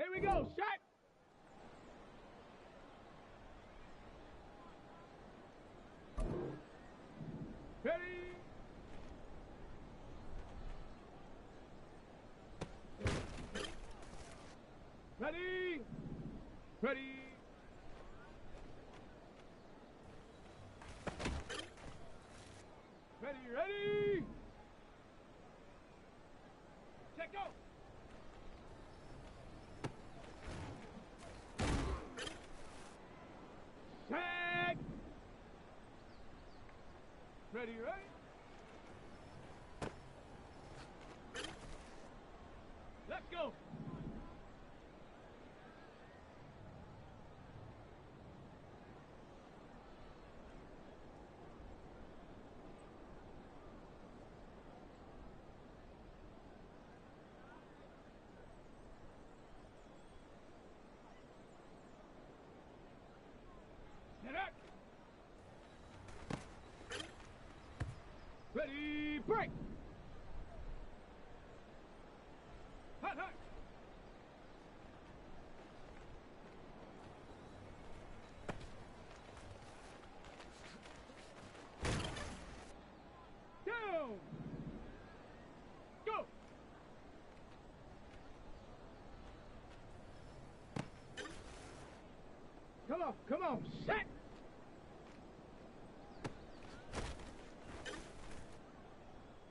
Here we go, shot. Ready. Ready. Ready. Ready, ready. Check go. Set. Ready, ready. Let's go. Set up. Ready, break. Hot, hot. Down. Go. Come on, set.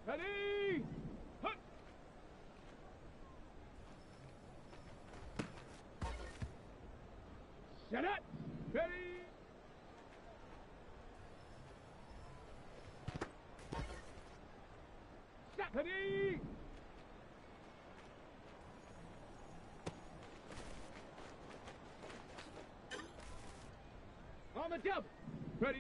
Ready. Hut. Set up. Ready. Set. Ready. On the jump. Ready.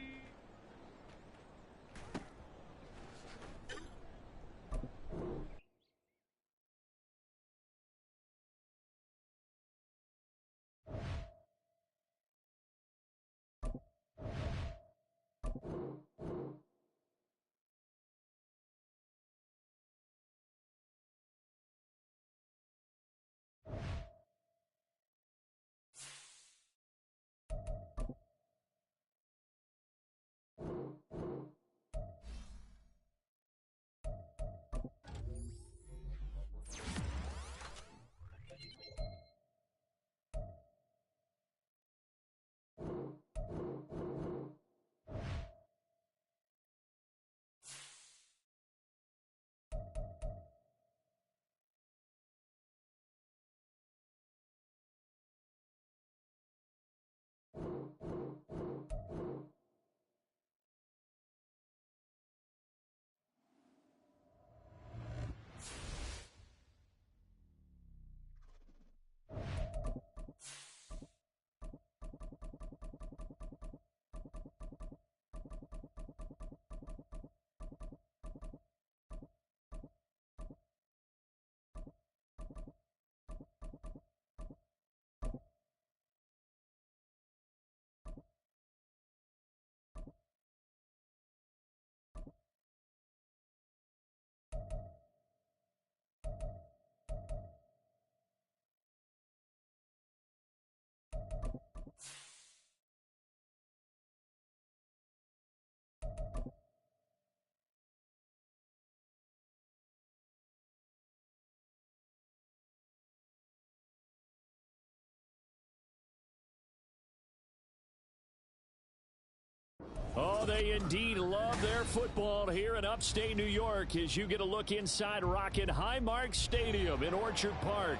Oh, they indeed love their football here in upstate New York as you get a look inside Rocket Highmark Stadium in Orchard Park.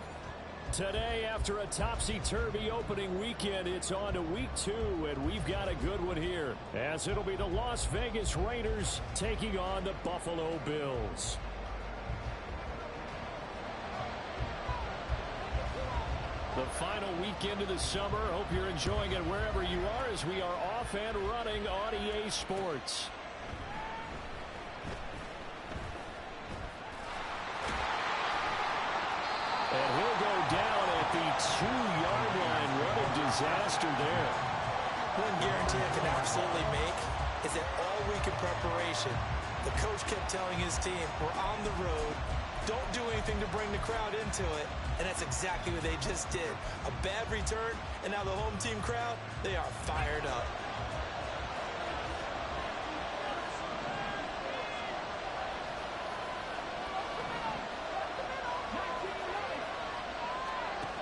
Today, after a topsy-turvy opening weekend, it's on to week 2, and we've got a good one here, as it'll be the Las Vegas Raiders taking on the Buffalo Bills. The final weekend of the summer. Hope you're enjoying it wherever you are as we are off and running on EA Sports. And he'll go down at the 2-yard line. What a disaster there. One guarantee I can absolutely make is that all week in preparation, the coach kept telling his team, we're on the road, don't do anything to bring the crowd into it. And that's exactly what they just did. A bad return, and now the home team crowd, they are fired up.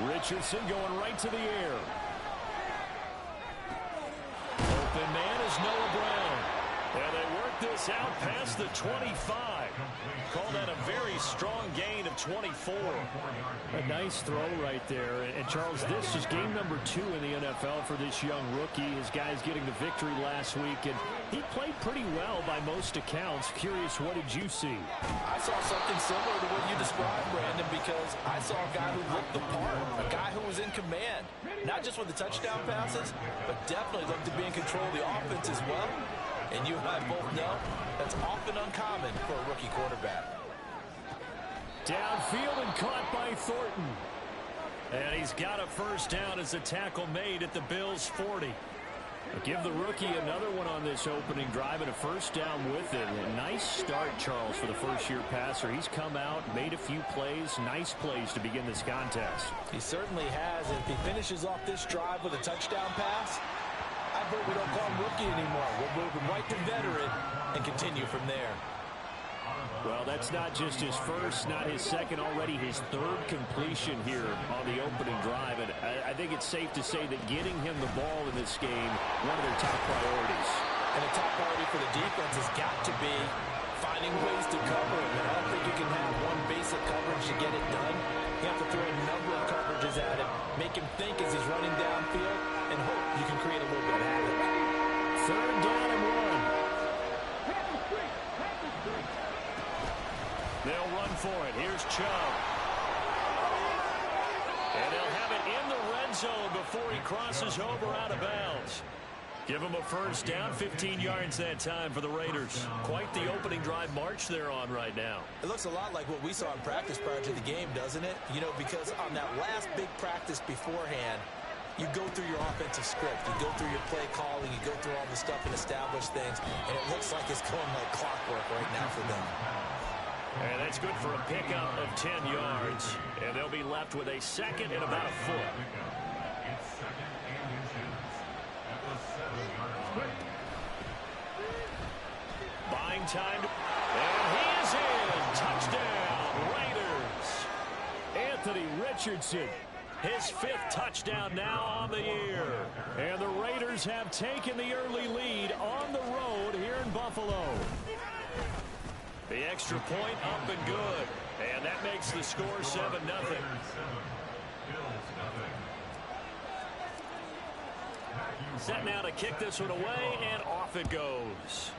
Richardson going right to the air. Open man is Noah Brown. And they work this out past the 25. Call that a very strong gain of 24. A nice throw right there. And Charles, this is game number 2 in the NFL for this young rookie. His guys getting the victory last week, and he played pretty well by most accounts. Curious, what did you see? I saw something similar to what you described, Brandon, because I saw a guy who looked the part, a guy who was in command, not just with the touchdown passes, but definitely looked to be in control of the offense as well. And you and I both know that's often uncommon for a rookie quarterback. Downfield and caught by Thornton. And he's got a first down as the tackle made at the Bills' 40. Give the rookie another one on this opening drive and a first down with it. A nice start, Charles, for the first-year passer. He's come out, made a few plays, nice plays to begin this contest. He certainly has. And if he finishes off this drive with a touchdown pass, I vote we don't call him rookie anymore. We'll move him right to veteran and continue from there. Well, that's not just his first, not his second, already his third completion here on the opening drive. And I think it's safe to say that getting him the ball in this game, one of their top priorities. And a top priority for the defense has got to be finding ways to cover him. And I don't think you can have one basic coverage to get it done. You have to throw a number of coverages at him, make him think as he's running downfield, and hope you can create a little bit of havoc. Third down and 1. They'll run for it. Here's Chubb. And they'll have it in the red zone before he crosses over out of bounds. Give him a first down, 15 yards that time for the Raiders. Quite the opening drive march they're on right now. It looks a lot like what we saw in practice prior to the game, doesn't it? You know, because on that last big practice beforehand, you go through your offensive script, you go through your play calling, you go through all the stuff and establish things, and it looks like it's going like clockwork right now for them. And that's good for a pickup of 10 yards. And they'll be left with a second and about a foot. Buying time. And he is in. Touchdown, Raiders. Anthony Richardson. His 5th touchdown now on the year. And the Raiders have taken the early lead on the road here in Buffalo. The extra point up and good. And that makes the score 7-0. Set now to kick this one away, and off it goes.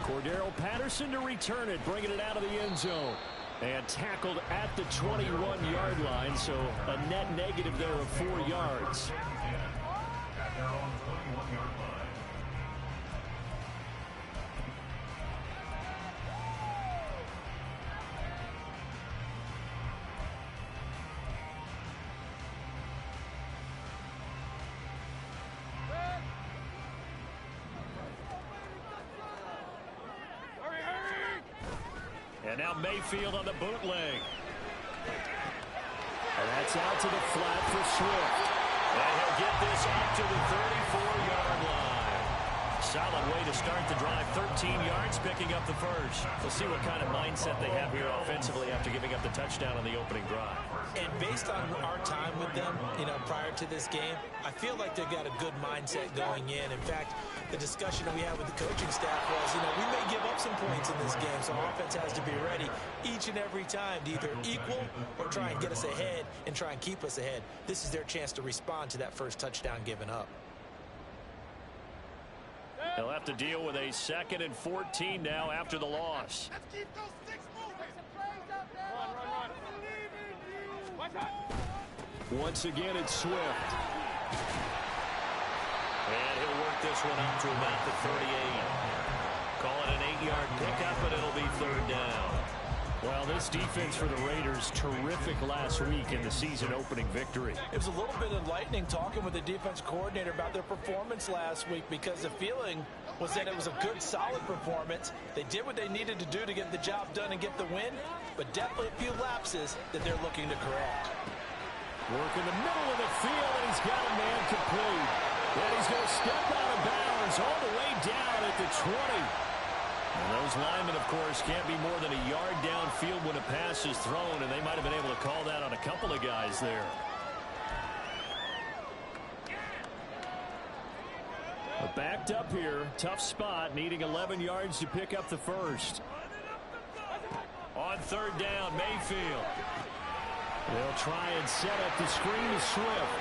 Cordero Patterson to return it, bringing it out of the end zone. And tackled at the 21-yard line, so a net negative there of 4 yards. And now Mayfield on the bootleg. And that's out to the flat for Swift. And he'll get this up to the 34-yard line. Solid way to start the drive. 13 yards, picking up the first. We'll see what kind of mindset they have here offensively after giving up the touchdown on the opening drive. And based on our time with them, you know, prior to this game, I feel like they've got a good mindset going in. In fact, the discussion that we had with the coaching staff was, you know, we may give up some points in this game, so offense has to be ready each and every time to either equal or try and get us ahead and try and keep us ahead. This is their chance to respond to that first touchdown given up. They'll have to deal with a 2nd and 14 now after the loss. Let's keep those sticks moving. Run. Watch out. Once again, it's Swift. And he'll work this one up to about the 38. Call it an 8-yard pickup, but it'll be 3rd down. Well, this defense for the Raiders, terrific last week in the season-opening victory. It was a little bit enlightening talking with the defense coordinator about their performance last week, because the feeling was that it was a good, solid performance. They did what they needed to do to get the job done and get the win, but definitely a few lapses that they're looking to correct. Work in the middle of the field, and he's got a man complete. And he's going to step out of bounds all the way down at the 20. And those linemen, of course, can't be more than a yard downfield when a pass is thrown, and they might have been able to call that on a couple of guys there. But backed up here, tough spot, needing 11 yards to pick up the first. On third down, Mayfield. They'll try and set up the screen to Swift.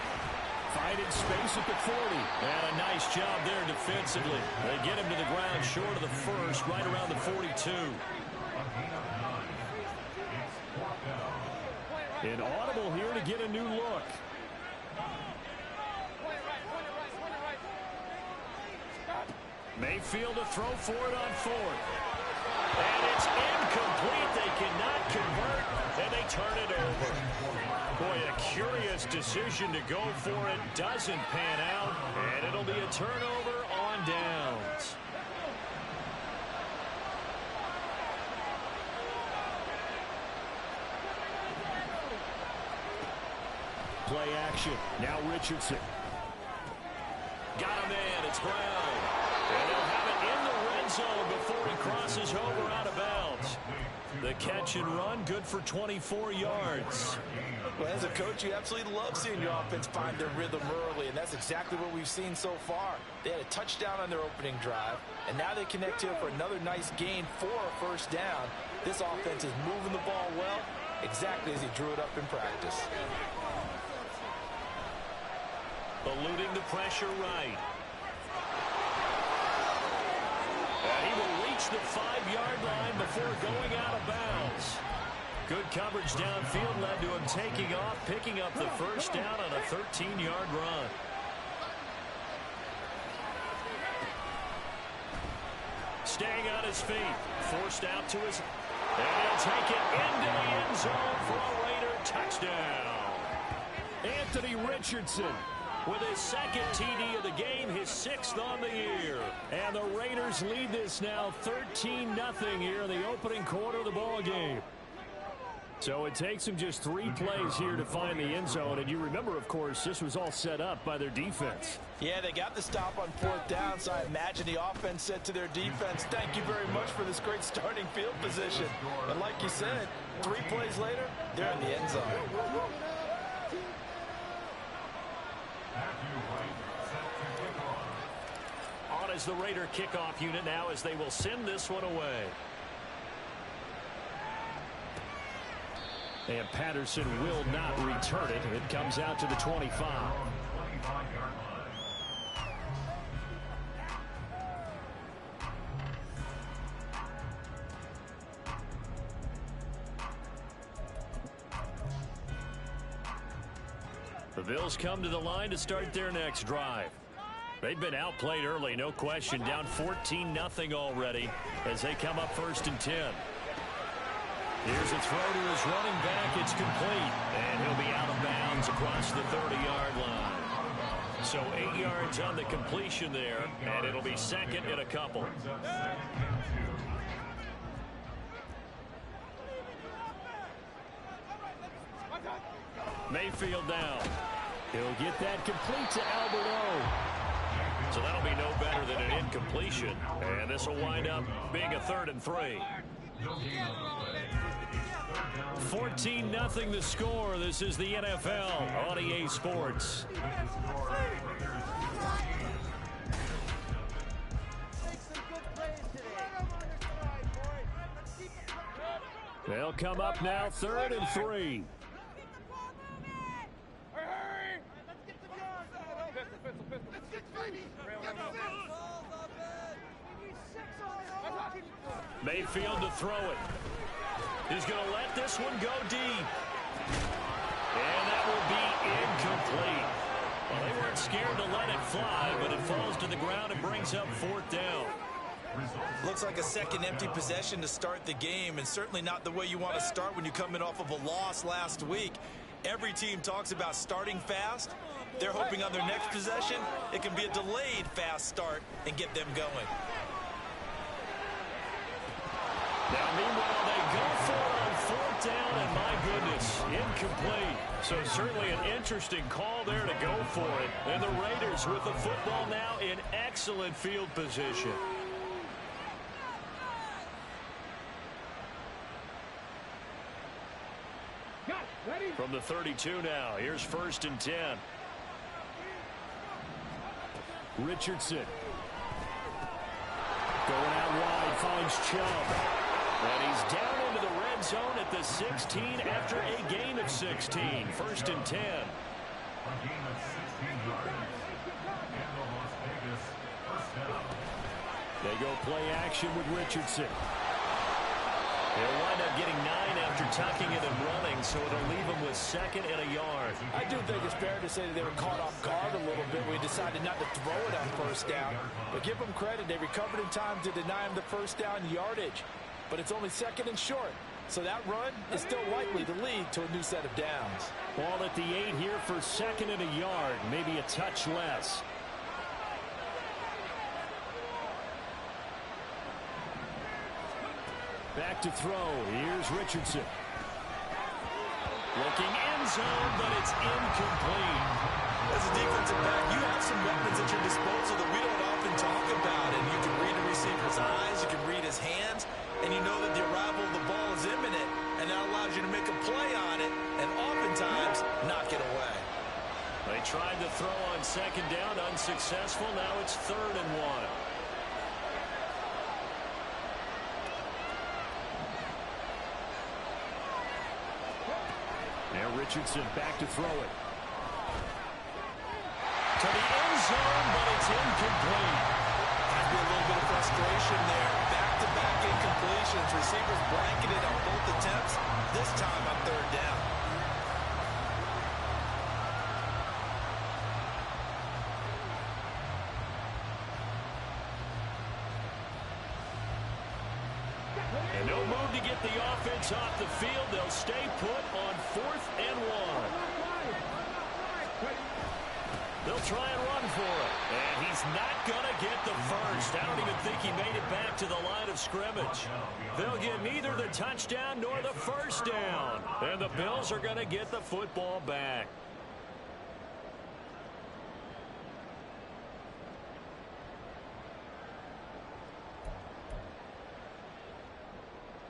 Finding space at the 40. And a nice job there defensively. They get him to the ground short of the first, right around the 42. Inaudible here to get a new look. Mayfield to throw for it on fourth. And it's incomplete. They cannot convert, and they turn it over. Boy, a curious decision to go for it. Doesn't pan out, and it'll be a turnover on downs. Play action. Now Richardson. Got a man. It's Brown. And they'll have it in the red zone before he crosses over out of bounds. The catch and run, good for 24 yards. Well, as a coach, you absolutely love seeing your offense find their rhythm early, and that's exactly what we've seen so far. They had a touchdown on their opening drive, and now they connect here for another nice gain for a first down. This offense is moving the ball well, exactly as he drew it up in practice. Eluding the pressure right. And he will reach the 5-yard line before going out of bounds. Good coverage downfield led to him taking off, picking up the first down on a 13-yard run. Staying on his feet, forced out to his... And he'll take it into the end zone for a Raider touchdown. Anthony Richardson with his second TD of the game, his 6th on the year. And the Raiders lead this now 13-0 here in the opening quarter of the ball game. So it takes them just 3 plays here to find the end zone. And you remember, of course, this was all set up by their defense. Yeah, they got the stop on 4th down, so I imagine the offense said to their defense, thank you very much for this great starting field position. And like you said, 3 plays later, they're in the end zone. On as the Raider kickoff unit now, as they will send this one away. And Patterson will not return it. It comes out to the 25. The Bills come to the line to start their next drive. They've been outplayed early, no question. Down 14-0 already as they come up 1st and 10. Here's a throw to his running back. It's complete. And he'll be out of bounds across the 30-yard line. So 8 yards on the completion there, and it'll be 2nd and a couple. Mayfield down. He'll get that complete to Albert O. So that'll be no better than an incompletion. And this will wind up being a 3rd and 3. 14-0 the score. This is the NFL on EA Sports. They'll come up now 3rd and 3. Mayfield to throw it. He's going to let this one go deep. And that will be incomplete. Well, they weren't scared to let it fly, but it falls to the ground and brings up 4th down. Looks like a second empty possession to start the game, and certainly not the way you want to start when you come in off of a loss last week. Every team talks about starting fast. They're hoping on their next possession, it can be a delayed fast start and get them going. Now, meanwhile, they go for it on fourth down, and my goodness, incomplete. So certainly an interesting call there to go for it. And the Raiders with the football now in excellent field position. From the 32 now, here's 1st and 10. Richardson. Going out wide, finds Chubb. And he's down into the red zone at the 16 after a gain of 16. 1st and 10. A gain of 16 yards. And the Las Vegas first down. They go play action with Richardson. They'll wind up getting 9 after tucking it and running, so it'll leave them with 2nd and a yard. I do think it's fair to say that they were caught off guard a little bit. We decided not to throw it on 1st down. But give them credit. They recovered in time to deny him the 1st down yardage. But it's only 2nd and short. So that run is still likely to lead to a new set of downs. Ball at the 8 here for 2nd and a yard, maybe a touch less. Back to throw. Here's Richardson. Looking end zone, but it's incomplete. As a defensive back, you have some weapons at your disposal that we don't often talk about. And you can read the receiver's eyes, you can read his hands, and you know that the arrival of the ball is imminent, and that allows you to make a play on it, and oftentimes knock it away. They tried to throw on 2nd down, unsuccessful. Now it's 3rd and 1. Now Richardson back to throw it. To the end zone, but it's incomplete. Might be a little bit of frustration there. Back-to-back incompletions. Receivers blanketed on both attempts, this time on 3rd down. And no move to get the offense off the field. They'll stay put on 4th and 1. They'll try and run for it. And he's not going to get the first. I don't even think he made it back to the line of scrimmage. They'll get neither the touchdown nor the 1st down. And the Bills are going to get the football back.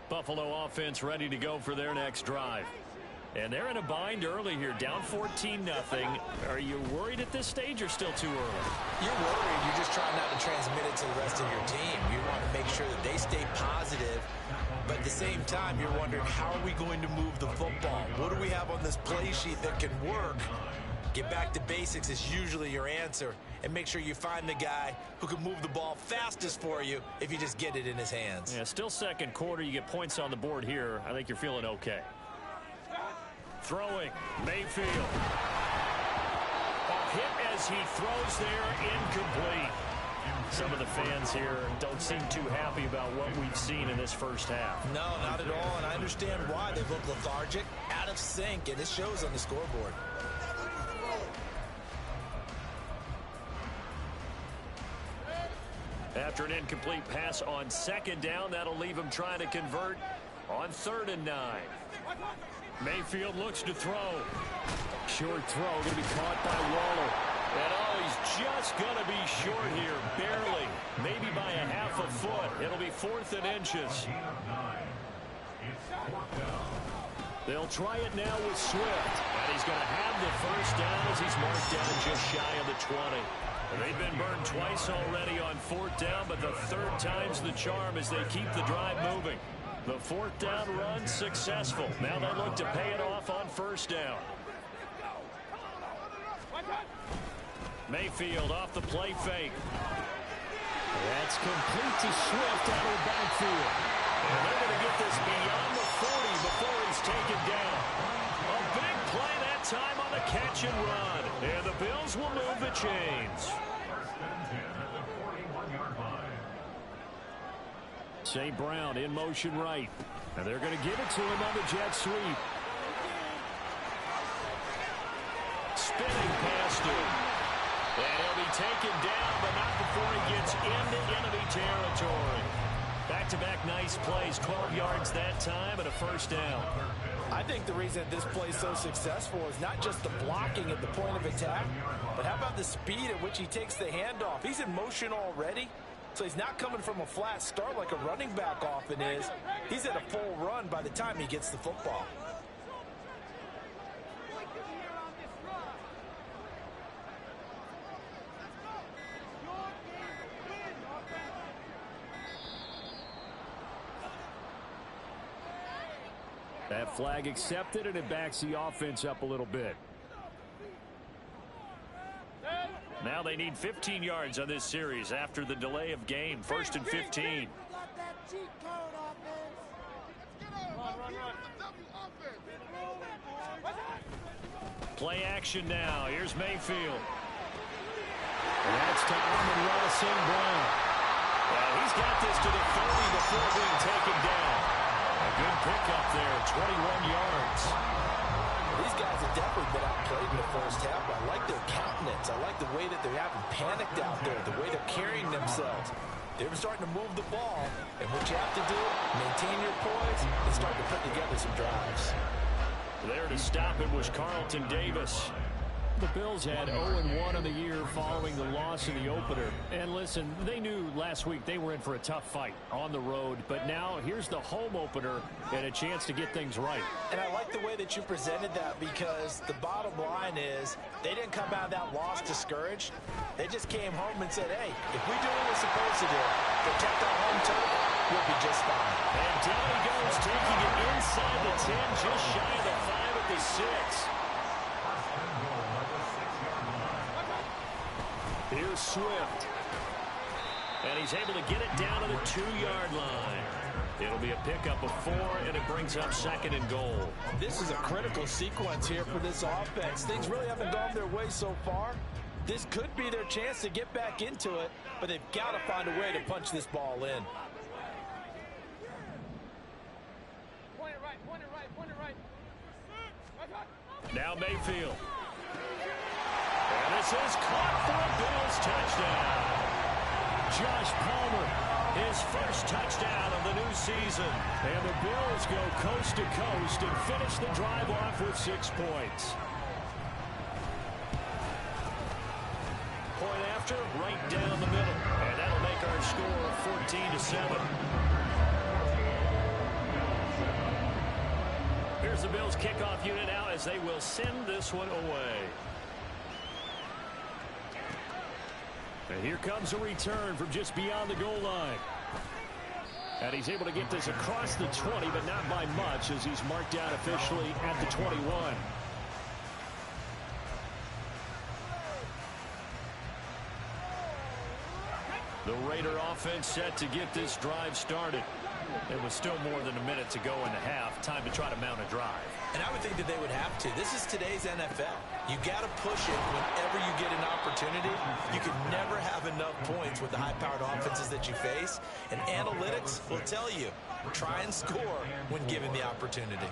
Buffalo offense ready to go for their next drive. And they're in a bind early here, down 14-0. Are you worried at this stage or still too early? You're worried. You're just trying not to transmit it to the rest of your team. You want to make sure that they stay positive. But at the same time, you're wondering, how are we going to move the football? What do we have on this play sheet that can work? Get back to basics is usually your answer. And make sure you find the guy who can move the ball fastest for you if you just get it in his hands. Yeah, still 2nd quarter. You get points on the board here. I think you're feeling okay. Throwing. Mayfield. A hit as he throws there, incomplete. Some of the fans here don't seem too happy about what we've seen in this 1st half. No, not at all. And I understand why. They look lethargic, out of sync, and it shows on the scoreboard. After an incomplete pass on 2nd down, that'll leave him trying to convert on 3rd and 9. Mayfield looks to throw. Short throw, going to be caught by Waller. And he's just going to be short here, barely. Maybe by a half a foot. It'll be 4th and inches. They'll try it now with Swift. And he's going to have the 1st down as he's marked down just shy of the 20. They've been burned twice already on 4th down, but the 3rd time's the charm as they keep the drive moving. The 4th down run successful. Now they look to pay it off on 1st down. Mayfield off the play fake. That's complete to Swift out of the backfield. And they're going to get this beyond the 40 before he's taken down. A big play that time on the catch and run. And the Bills will move the chains. St. Brown in motion right. And they're going to give it to him on the jet sweep. Spinning past him. And he'll be taken down, but not before he gets into enemy territory. Back-to-back nice plays, 12 yards that time, and a first down. I think the reason this play is so successful is not just the blocking at the point of attack, but how about the speed at which he takes the handoff? He's in motion already, so he's not coming from a flat start like a running back often is. He's at a full run by the time he gets the football. That flag accepted, and it backs the offense up a little bit. Now they need 15 yards on this series after the delay of game. 1st and 15. Play action now. Here's Mayfield. And that's to Amon-Ra St. Brown. Well, he's got this to the 30 before being taken down. A good pickup there, 21 yards. These guys have definitely been outplayed in the first half. I like their countenance. I like the way that they haven't panicked out there, the way they're carrying themselves. They're starting to move the ball, and what you have to do, maintain your poise and start to put together some drives. There to stop it was Carlton Davis. The Bills had 0-1 on the year following the loss in the opener. And listen, they knew last week they were in for a tough fight on the road. But now here's the home opener and a chance to get things right. And I like the way that you presented that, because the bottom line is they didn't come out of that loss discouraged. They just came home and said, hey, if we do what we're supposed to do, protect our home turf, we'll be just fine. And down he goes, taking it inside the 10, just shy of the 5 at the 6. Here's Swift. And he's able to get it down to the 2-yard line. It'll be a pickup of 4, and it brings up 2nd and goal. This is a critical sequence here for this offense. Things really haven't gone their way so far. This could be their chance to get back into it, but they've got to find a way to punch this ball in. Point it right, point it right, point it right. Now Mayfield. And this is caught for a Bills touchdown. Josh Palmer, his first touchdown of the new season. And the Bills go coast to coast and finish the drive off with 6 points. Point after, right down the middle. And that'll make our score 14-7. Here's the Bills kickoff unit now as they will send this one away. And here comes a return from just beyond the goal line. And he's able to get this across the 20, but not by much, as he's marked out officially at the 21. The Raider offense set to get this drive started. It was still more than a minute to go in the half. Time to try to mount a drive. And I would think that they would have to. This is today's NFL. You got to push it whenever you get an opportunity. You can never have enough points with the high-powered offenses that you face. And analytics will tell you, try and score when given the opportunity.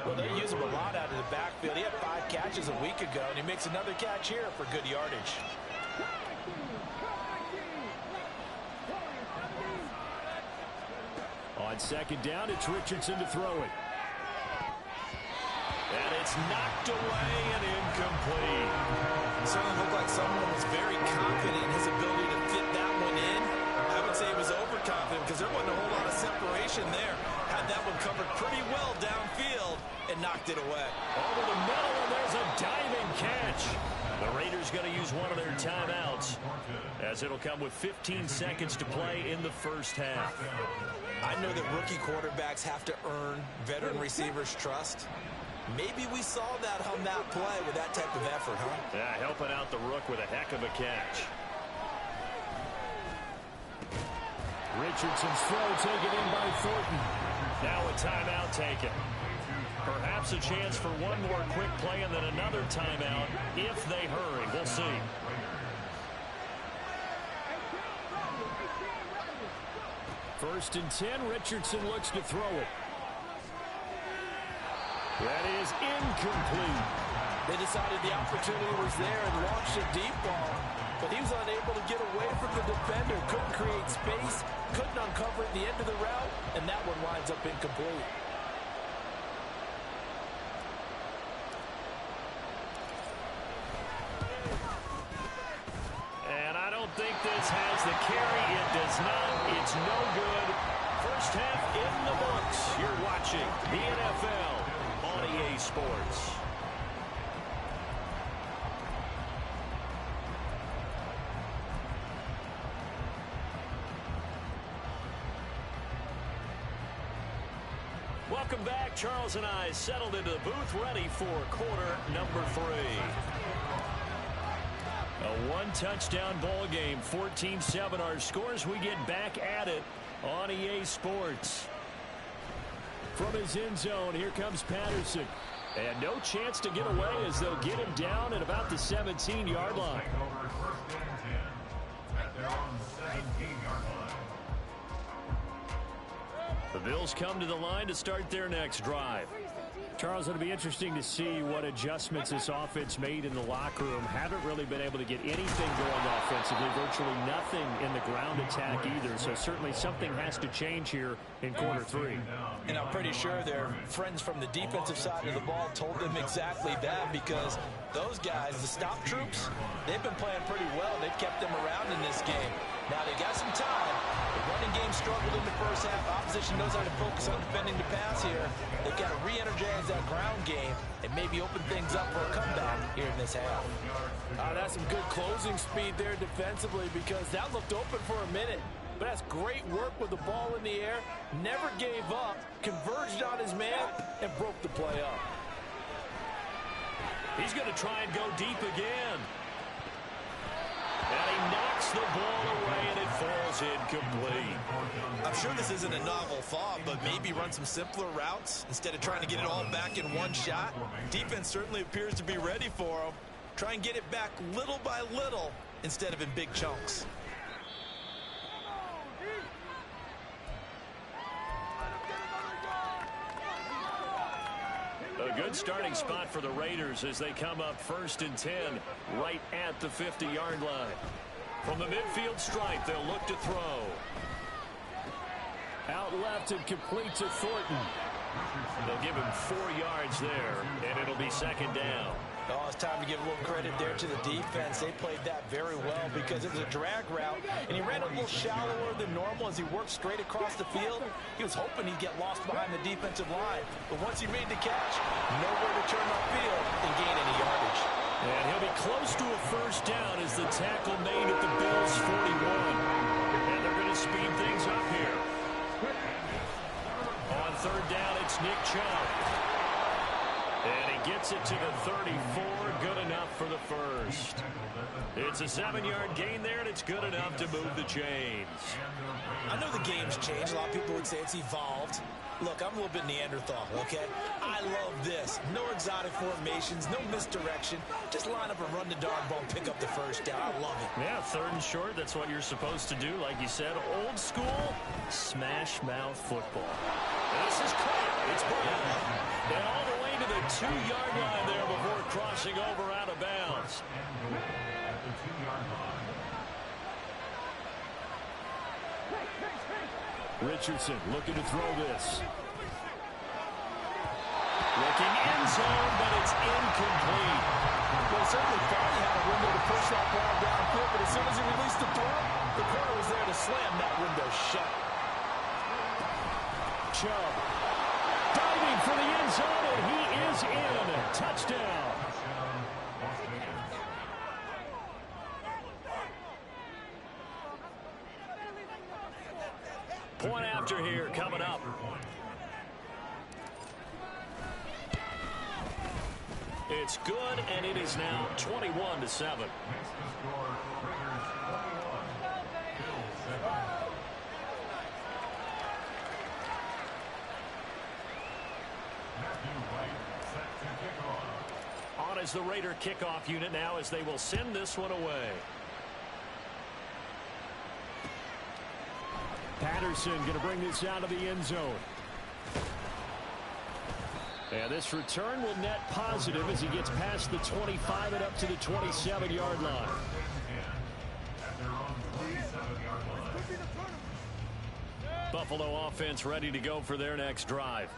Well, they use him a lot out of the backfield. He had 5 catches a week ago, and he makes another catch here for good yardage. On 2nd down, it's Richardson to throw it. And it's knocked away and incomplete. It certainly looked like someone was very confident in his ability to fit that one in. I would say he was overconfident because there wasn't a whole lot of separation there. Had that one covered pretty well downfield and knocked it away. Over the middle, and there's a diving catch. The Raiders going to use one of their timeouts, as it'll come with 15 seconds to play in the first half. I know that rookie quarterbacks have to earn veteran receivers' trust. Maybe we saw that on that play with that type of effort, huh? Yeah, helping out the rook with a heck of a catch. Richardson's throw taken in by Thornton. Now a timeout taken. Perhaps a chance for one more quick play and then another timeout if they hurry. We'll see. First and 10, Richardson looks to throw it. That is incomplete. They decided the opportunity was there and launched a deep ball, but he was unable to get away from the defender, couldn't create space, couldn't uncover at the end of the route, and that one winds up incomplete. And I don't think this has the carry. It does not. It's no good. First half in the books. You're watching the NFL on EA Sports. Welcome back. Charles and I settled into the booth, ready for quarter number 3. A one-touchdown ball game, 14-7 our scores. We get back at it on EA Sports. From his end zone, here comes Patterson. And no chance to get away as they'll get him down at about the 17-yard line. The Bills come to the line to start their next drive. Charles, it'll be interesting to see what adjustments this offense made in the locker room. Haven't really been able to get anything going offensively, virtually nothing in the ground attack either. So certainly something has to change here in quarter 3. And I'm pretty sure their friends from the defensive side of the ball told them exactly that, because those guys, the stop troops, they've been playing pretty well. They've kept them around in this game. Now they got some time. The running game struggled in the first half. Opposition knows how to focus on defending the pass here. They've got to re-energize that ground game and maybe open things up for a comeback here in this half. That's some good closing speed there defensively, because that looked open for a minute. But that's great work with the ball in the air. Never gave up, converged on his man, and broke the play up. He's going to try and go deep again. And he knocks the ball away, and it falls incomplete. I'm sure this isn't a novel thought, but maybe run some simpler routes instead of trying to get it all back in one shot. Defense certainly appears to be ready for him. Try and get it back little by little instead of in big chunks. A good starting spot for the Raiders as they come up first and 10 right at the 50-yard line. From the midfield stripe, they'll look to throw. Out left and complete to Thornton. They'll give him 4 yards there, and it'll be second down. Oh, it's time to give a little credit there to the defense. They played that very well because it was a drag route, and he ran a little shallower than normal as he worked straight across the field. He was hoping he'd get lost behind the defensive line, but once he made the catch, nowhere to turn upfield and gain any yardage. And he'll be close to a first down as the tackle made at the Bills' 41. And they're going to speed things up here. On third down, it's Nick Chubb. And he gets it to the 34, good enough for the first. It's a 7-yard gain there, and it's good enough to move the chains. I know the game's changed. A lot of people would say it's evolved. Look, I'm a little bit Neanderthal, okay? I love this. No exotic formations, no misdirection. Just line up and run the darn ball and pick up the first down. I love it. Yeah, third and short, that's what you're supposed to do. Like you said, old school, smash mouth football. And this is caught. It's Brown. And all the way to the 2-yard line there before crossing over out of bounds. Richardson looking to throw this. Looking end zone, but it's incomplete. Well, certainly thought he had a window to push that ball downfield, but as soon as he released the throw, the corner was there to slam that window shut. Chubb diving for the end zone, and he is in. Touchdown. Point after here coming up. It's good, and it is now 21-7. On as the Raider kickoff unit now as they will send this one away. Patterson going to bring this out of the end zone. And this return will net positive as he gets past the 25 and up to the 27-yard line. Buffalo offense ready to go for their next drive.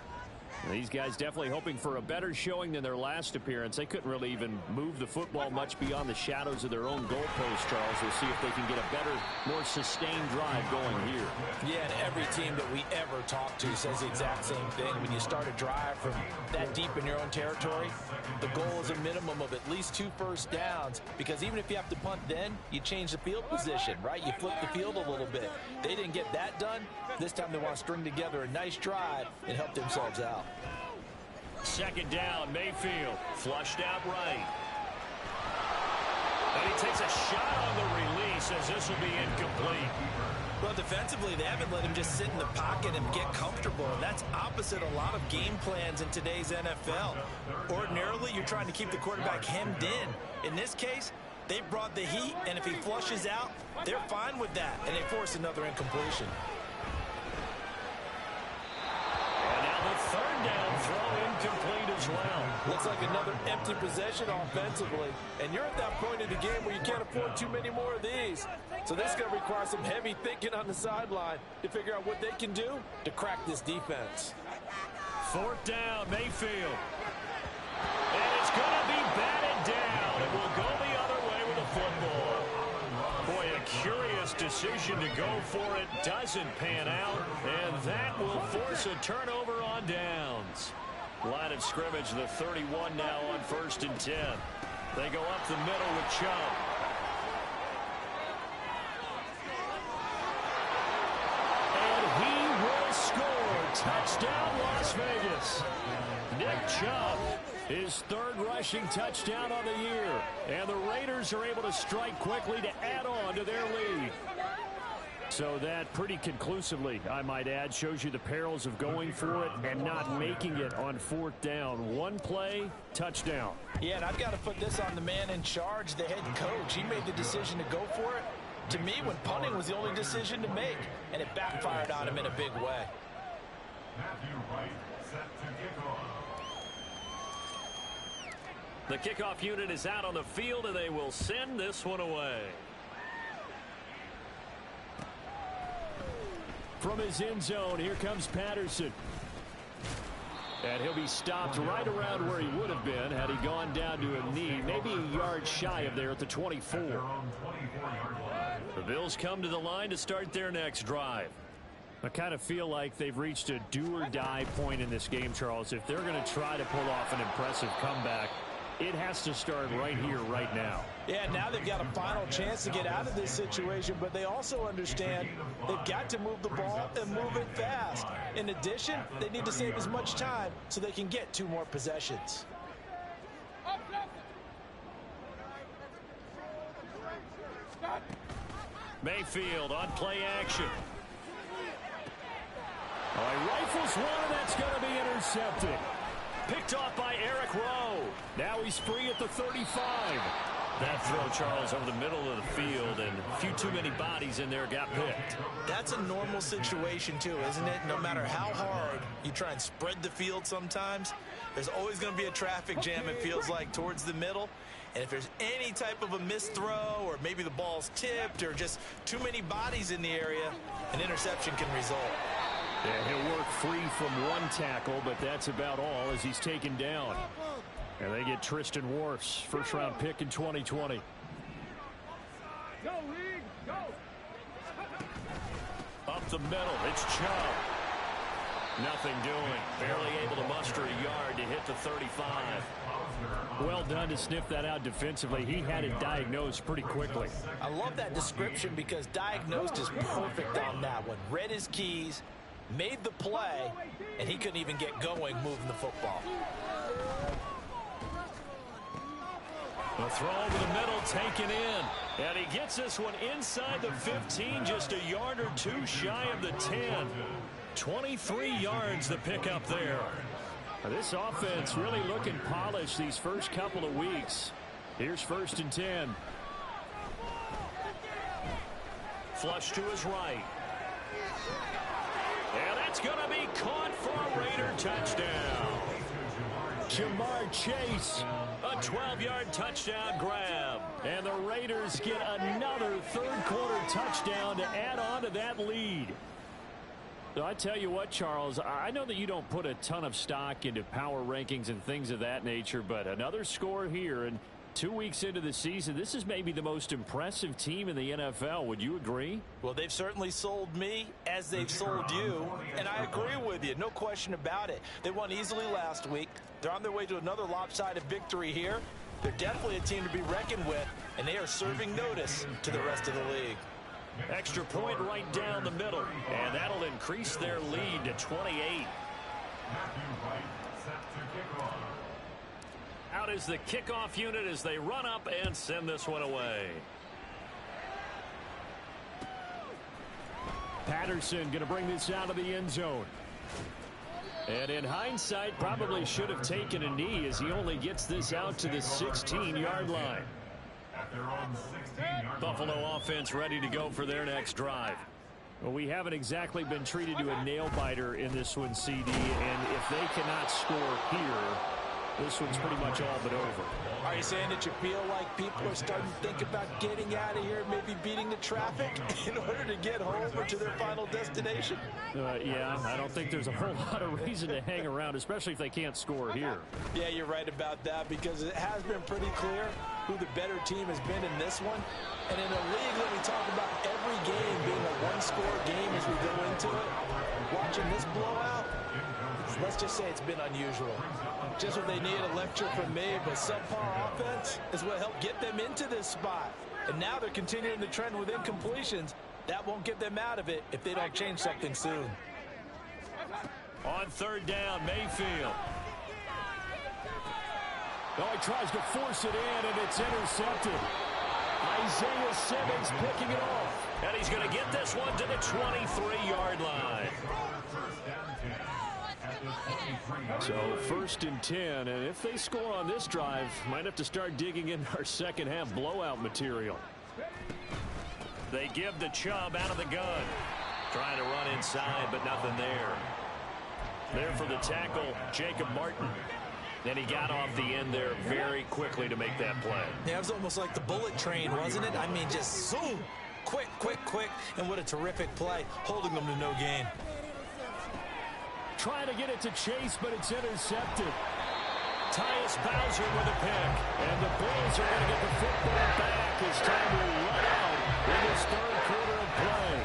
These guys definitely hoping for a better showing than their last appearance. They couldn't really even move the football much beyond the shadows of their own goalpost, Charles. We'll see if they can get a better, more sustained drive going here. Yeah, and every team that we ever talk to says the exact same thing. When you start a drive from that deep in your own territory, the goal is a minimum of at least 2 first downs, because even if you have to punt then, you change the field position, right? You flip the field a little bit. They didn't get that done. This time they want to string together a nice drive and help themselves out. Second down, Mayfield flushed out right. And he takes a shot on the release as this will be incomplete. Well, defensively, they haven't let him just sit in the pocket and get comfortable. And that's opposite a lot of game plans in today's NFL. Ordinarily, you're trying to keep the quarterback hemmed in. In this case, they brought the heat, and if he flushes out, they're fine with that, and they force another incompletion. And now the third down throw incomplete as well. Looks like another empty possession offensively, and you're at that point in the game where you can't afford too many more of these. So this is going to require some heavy thinking on the sideline to figure out what they can do to crack this defense. Fourth down, Mayfield. And it's going to be batted down. It will go the other way with the football. Boy, a curious decision to go for it. Doesn't pan out, and that will force a turnover on downs. Line of scrimmage, the 31 now on 1st and 10. They go up the middle with Chubb. And he will score. Touchdown, Las Vegas. Nick Chubb, his 3rd rushing touchdown on the year. And the Raiders are able to strike quickly to add on to their lead. So that pretty conclusively, I might add, shows you the perils of going for it and not making it on 4th down. One play, touchdown. Yeah, and I've got to put this on the man in charge, the head coach. He made the decision to go for it. To me, when punting was the only decision to make, and it backfired on him in a big way. Matthew Wright set to kick off. The kickoff unit is out on the field, and they will send this one away. From his end zone, here comes Patterson. And he'll be stopped right around where he would have been had he gone down to a knee, maybe a yard shy of there at the 24. The Bills come to the line to start their next drive. I kind of feel like they've reached a do-or-die point in this game, Charles. If they're going to try to pull off an impressive comeback, it has to start right here, right now. Yeah, now they've got a final chance to get out of this situation, but they also understand they've got to move the ball and move it fast. In addition, they need to save as much time so they can get 2 more possessions. Mayfield on play action. Oh, he rifles one, and that's going to be intercepted. Picked off by Eric Rowe. Now he's free at the 35. That throw, Charles, over the middle of the field, and a few too many bodies in there got picked. That's a normal situation, too, isn't it? No matter how hard you try and spread the field sometimes, there's always going to be a traffic jam, it feels like, towards the middle. And if there's any type of a missed throw, or maybe the ball's tipped, or just too many bodies in the area, an interception can result. Yeah, he'll work free from one tackle, but that's about all as he's taken down. And they get Tristan Wirfs, first-round pick in 2020. Go, Reed, go! Up the middle, it's Chubb. Nothing doing. Barely able to muster a yard to hit the 35. Well done to sniff that out defensively. He had it diagnosed pretty quickly. I love that description because diagnosed is perfect on that one. Read his keys, made the play, and he couldn't even get going moving the football. The throw over the middle taken in. And he gets this one inside the 15, just a yard or 2 shy of the 10. 23 yards the pickup there. This offense really looking polished these first couple of weeks. Here's 1st and 10. Flush to his right. That's going to be caught for a Raider touchdown. Jamar Chase, a 12-yard touchdown grab. And the Raiders get another third-quarter touchdown to add on to that lead. So I tell you what, Charles, I know that you don't put a ton of stock into power rankings and things of that nature, but another score here, and 2 weeks into the season, this is maybe the most impressive team in the NFL. Would you agree? Well, they've certainly sold me as they've sold you, and I agree with you. No question about it. They won easily last week. They're on their way to another lopsided victory here. They're definitely a team to be reckoned with, and they are serving notice to the rest of the league. Extra point right down the middle, and that'll increase their lead to 28. Out is the kickoff unit as they run up and send this one away. Patterson going to bring this out of the end zone. And in hindsight, probably should have taken a knee as he only gets this out to the 16-yard line. Buffalo offense ready to go for their next drive. Well, we haven't exactly been treated to a nail-biter in this one, CD, and if they cannot score here, this one's pretty much all but over. Are you saying that you feel like people are starting to think about getting out of here, maybe beating the traffic in order to get home or to their final destination? Yeah, I don't think there's a whole lot of reason to hang around, especially if they can't score here. Yeah, you're right about that, because it has been pretty clear who the better team has been in this one. And in a league that we talk about every game being a one-score game as we go into it, watching this blowout, let's just say it's been unusual. Just what they need, a lecture from me, but subpar offense is what helped get them into this spot. And now they're continuing the trend with incompletions. That won't get them out of it if they don't change something soon. On third down, Mayfield. Oh, he tries to force it in, and it's intercepted. Isaiah Simmons picking it off. And he's going to get this one to the 23-yard line. So first and 10, and if they score on this drive, might have to start digging in our second half blowout material. They give the Chubb out of the gun. Trying to run inside, but nothing there. There for the tackle, Jacob Martin. And he got off the end there very quickly to make that play. Yeah, it was almost like the bullet train, wasn't it? I mean, just zoom. Quick, quick, quick. And what a terrific play, holding them to no gain. Trying to get it to Chase, but it's intercepted. Tyus Bowser with a pick. And the Bills are going to get the football back as time will run out in this third quarter of play.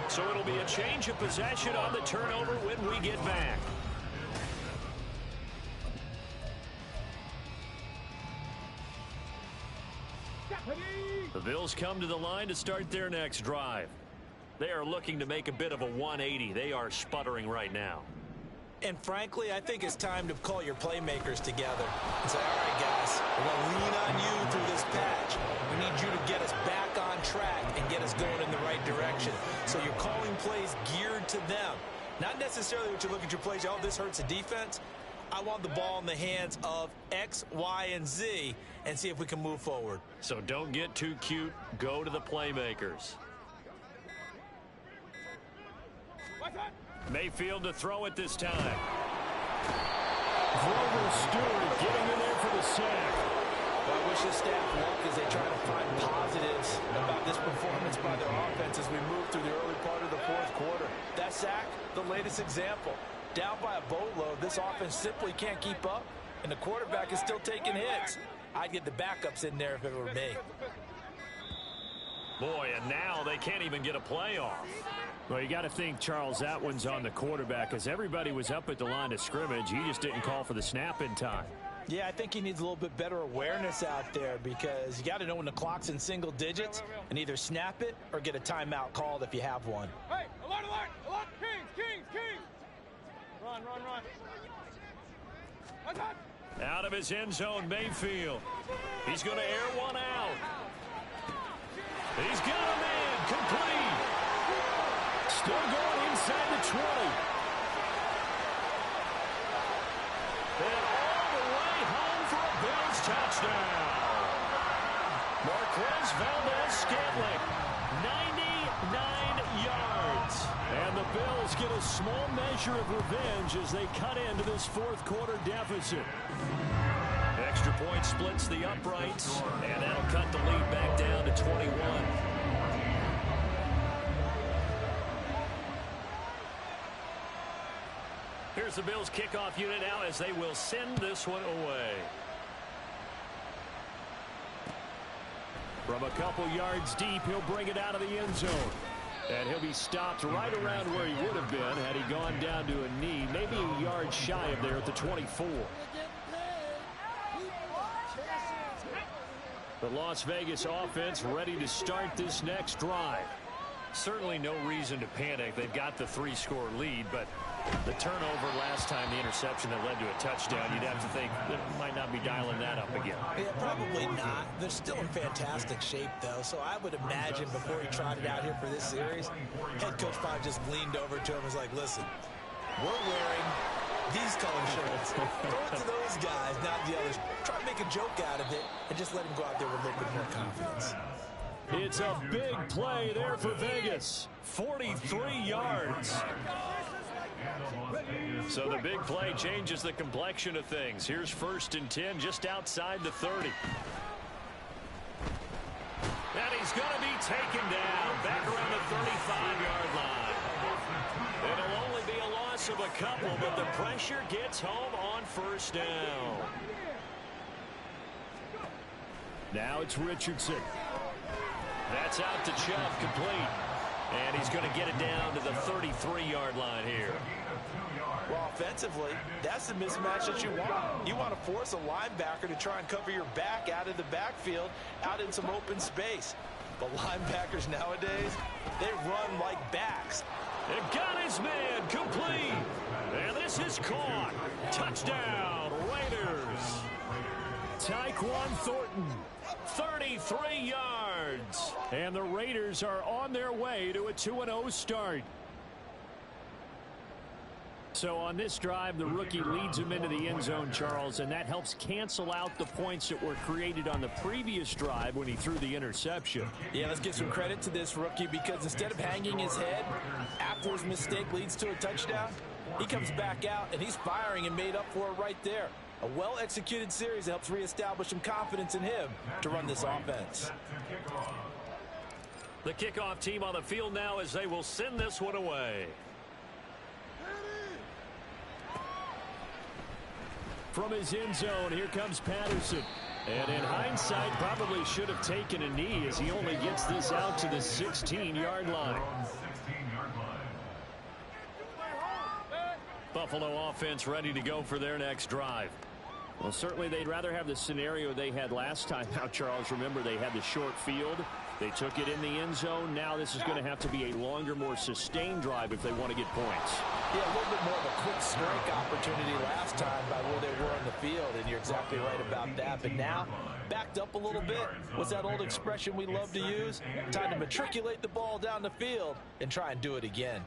So it'll be a change of possession on the turnover when we get back. The Bills come to the line to start their next drive. They are looking to make a bit of a 180. They are sputtering right now. And frankly, I think it's time to call your playmakers together and say, all right, guys, we're going to lean on you through this patch. We need you to get us back on track and get us going in the right direction. So you're calling plays geared to them. Not necessarily what you look at your plays, oh, this hurts the defense. I want the ball in the hands of X, Y, and Z and see if we can move forward. So don't get too cute. Go to the playmakers. Mayfield to throw it this time. Grover Stewart getting in there for the sack. Well, I wish the staff luck as they try to find positives about this performance by their offense as we move through the early part of the fourth quarter. That sack, the latest example. Down by a boatload, this offense simply can't keep up, and the quarterback is still taking hits. I'd get the backups in there if it were me. Boy, and now they can't even get a play off. Well, you got to think, Charles, that one's on the quarterback as everybody was up at the line of scrimmage. He just didn't call for the snap in time. Yeah, I think he needs a little bit better awareness out there because you got to know when the clock's in single digits and either snap it or get a timeout called if you have one. Hey, alert, alert, alert, Kings. Run. Out of his end zone, Mayfield. He's going to air one out. He's got a man, complete. Still going inside the 20. And all the way home for a Bills touchdown. Marquez Valdez-Scantling, 99 yards. And the Bills get a small measure of revenge as they cut into this fourth quarter deficit. Extra point splits the uprights, and that'll cut the lead back down to 21. Here's the Bills kickoff unit now as they will send this one away. From a couple yards deep, he'll bring it out of the end zone. And he'll be stopped right around where he would have been had he gone down to a knee, maybe a yard shy of there at the 24. The Las Vegas offense ready to start this next drive. Certainly no reason to panic. They've got the 3-score lead, but the turnover last time, the interception that led to a touchdown, you'd have to think they might not be dialing that up again. Yeah, probably not. They're still in fantastic shape, though, so I would imagine before he trotted out here for this series, head coach probably just leaned over to him and was like, listen, we're wearing these color shirts. Throw it to those guys, not the others. Try to make a joke out of it and just let him go out there with a little bit more confidence. It's a big play there for Vegas. 43 yards. So the big play changes the complexion of things. Here's 1st and 10 just outside the 30. And he's going to be taken down back around the 35-yard line. It'll only be a loss of a couple, but the pressure gets home on 1st down. Now it's Richardson. That's out to Chubb, complete. And he's going to get it down to the 33-yard line here. Well, offensively, that's the mismatch that you want. You want to force a linebacker to try and cover your back out of the backfield, out in some open space. But linebackers nowadays, they run like backs. They've got his man, complete. And this is caught. Touchdown, Raiders. Tyquan Thornton, 33 yards. And the Raiders are on their way to a 2-0 start. So on this drive, the rookie leads him into the end zone, Charles, and that helps cancel out the points that were created on the previous drive when he threw the interception. Yeah, let's give some credit to this rookie because instead of hanging his head after his mistake leads to a touchdown, he comes back out and he's firing and made up for it right there. A well-executed series that helps reestablish some confidence in him to run this offense. The kickoff team on the field now as they will send this one away. From his end zone, here comes Patterson. And in hindsight, probably should have taken a knee as he only gets this out to the 16-yard line. Buffalo offense ready to go for their next drive. Well, certainly they'd rather have the scenario they had last time. Now, Charles, remember they had the short field. They took it in the end zone. Now this is going to have to be a longer, more sustained drive if they want to get points. Yeah, a little bit more of a quick strike opportunity last time by where they were on the field, and you're exactly right about that. But now, backed up a little bit. What's that old expression we love to use? Time to matriculate the ball down the field and try and do it again.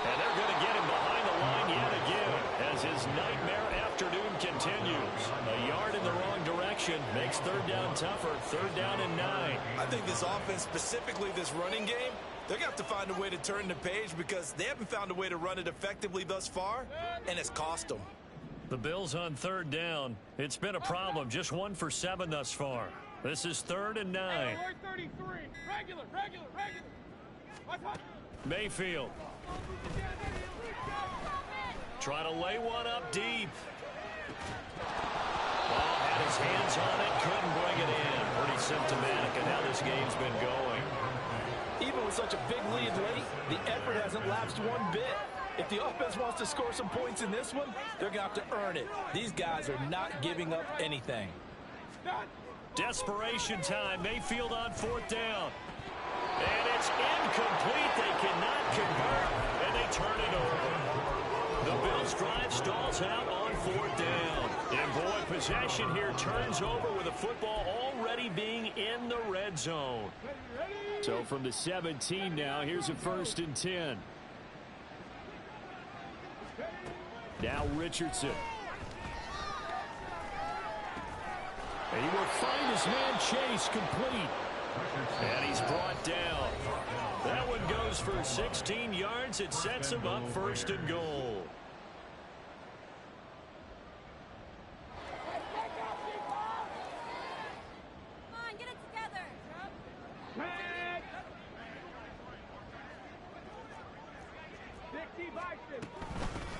And they're going to get him behind the line yet again as his nightmare afternoon continues. A yard in the wrong direction makes 3rd down tougher. 3rd down and 9. I think this offense, specifically this running game, they're going to have to find a way to turn the page because they haven't found a way to run it effectively thus far, and it's cost them. The Bills on 3rd down. It's been a problem. Just 1 for 7 thus far. This is 3rd and 9. 33. Regular. Mayfield. Try to lay one up deep. Ball had his hands on it, couldn't bring it in. Pretty symptomatic of how this game's been going. Even with such a big lead late, the effort hasn't lapsed one bit. If the offense wants to score some points in this one, they're going to have to earn it. These guys are not giving up anything. Desperation time. Mayfield on 4th down. And it's incomplete. They cannot convert, and they turn it over. The Bills drive stalls out on 4th down. And boy, possession here turns over with the football already being in the red zone. So from the 17 now, here's a 1st and 10. Now Richardson. And he will find his man Chase complete. And he's brought down. That one goes for 16 yards. It sets him up first and goal.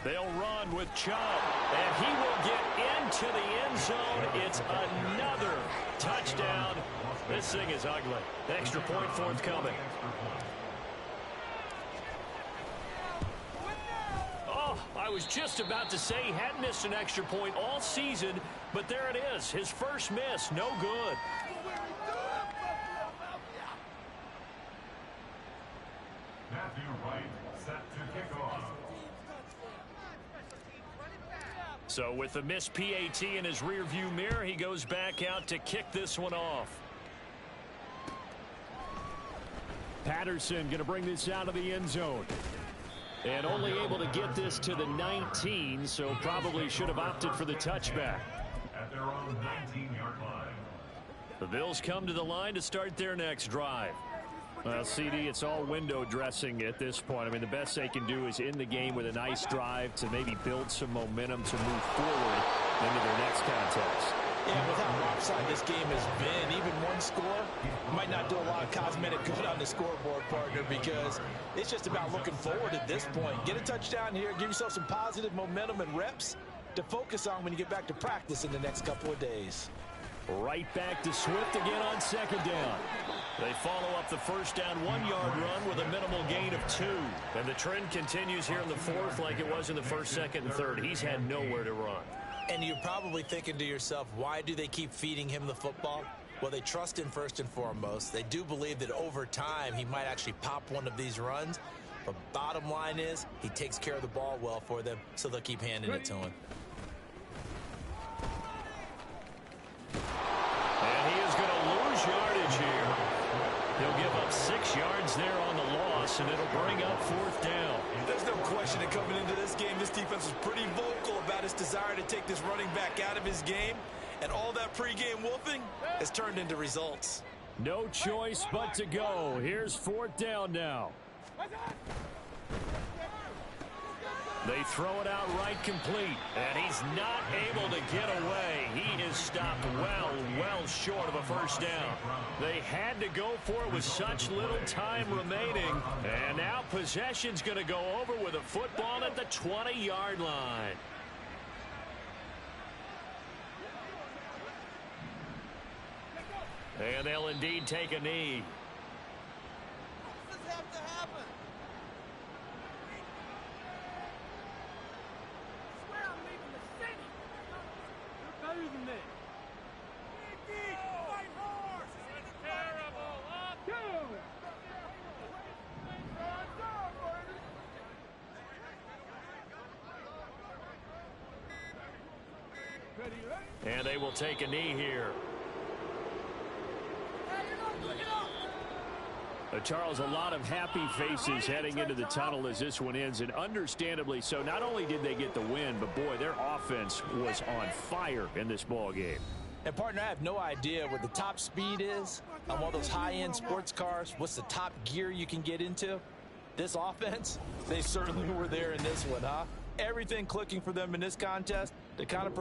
They'll run with Chubb, and he will get into the end zone. It's another touchdown. This thing is ugly. Extra point forthcoming. Oh, I was just about to say he hadn't missed an extra point all season, but there it is. His first miss, no good. Matthew Wright set to kick off. So with the missed PAT in his rearview mirror, he goes back out to kick this one off. Patterson going to bring this out of the end zone. And only able to get this to the 19, so probably should have opted for the touchback. At their own 19-yard line. The Bills come to the line to start their next drive. Well, CD, it's all window dressing at this point. I mean, the best they can do is end the game with a nice drive to maybe build some momentum to move forward into their next contest. Yeah, with how lopsided this game has been, even one score might not do a lot of cosmetic good on the scoreboard, partner, because it's just about looking forward at this point. Get a touchdown here, give yourself some positive momentum and reps to focus on when you get back to practice in the next couple of days. Right back to Swift again on second down. They follow up the first down 1-yard run with a minimal gain of 2. And the trend continues here in the fourth like it was in the first, second, and third. He's had nowhere to run. And you're probably thinking to yourself, why do they keep feeding him the football? Well, they trust him first and foremost. They do believe that over time he might actually pop one of these runs. But bottom line is he takes care of the ball well for them, so they'll keep handing it to him. And he is going to lose yardage here. He'll give up 6 yards there on the loss, and it'll bring up fourth down. There's no question that coming into this game, this defense was pretty vocal about its desire to take this running back out of his game. And all that pregame wolfing has turned into results. No choice but to go. Here's fourth down now. They throw it out right complete, and he's not able to get away. He is stopped well short of a first down. They had to go for it with such little time remaining, and now possession's going to go over with a football at the 20-yard line. And they'll indeed take a knee. And they will take a knee here. Charles, a lot of happy faces heading into the tunnel as this one ends, and understandably so. Not only did they get the win, but boy, their offense was on fire in this ball game. And partner, I have no idea what the top speed is on one of those high-end sports cars. What's the top gear you can get into? This offense, they certainly were there in this one, huh? Everything clicking for them in this contest to kind of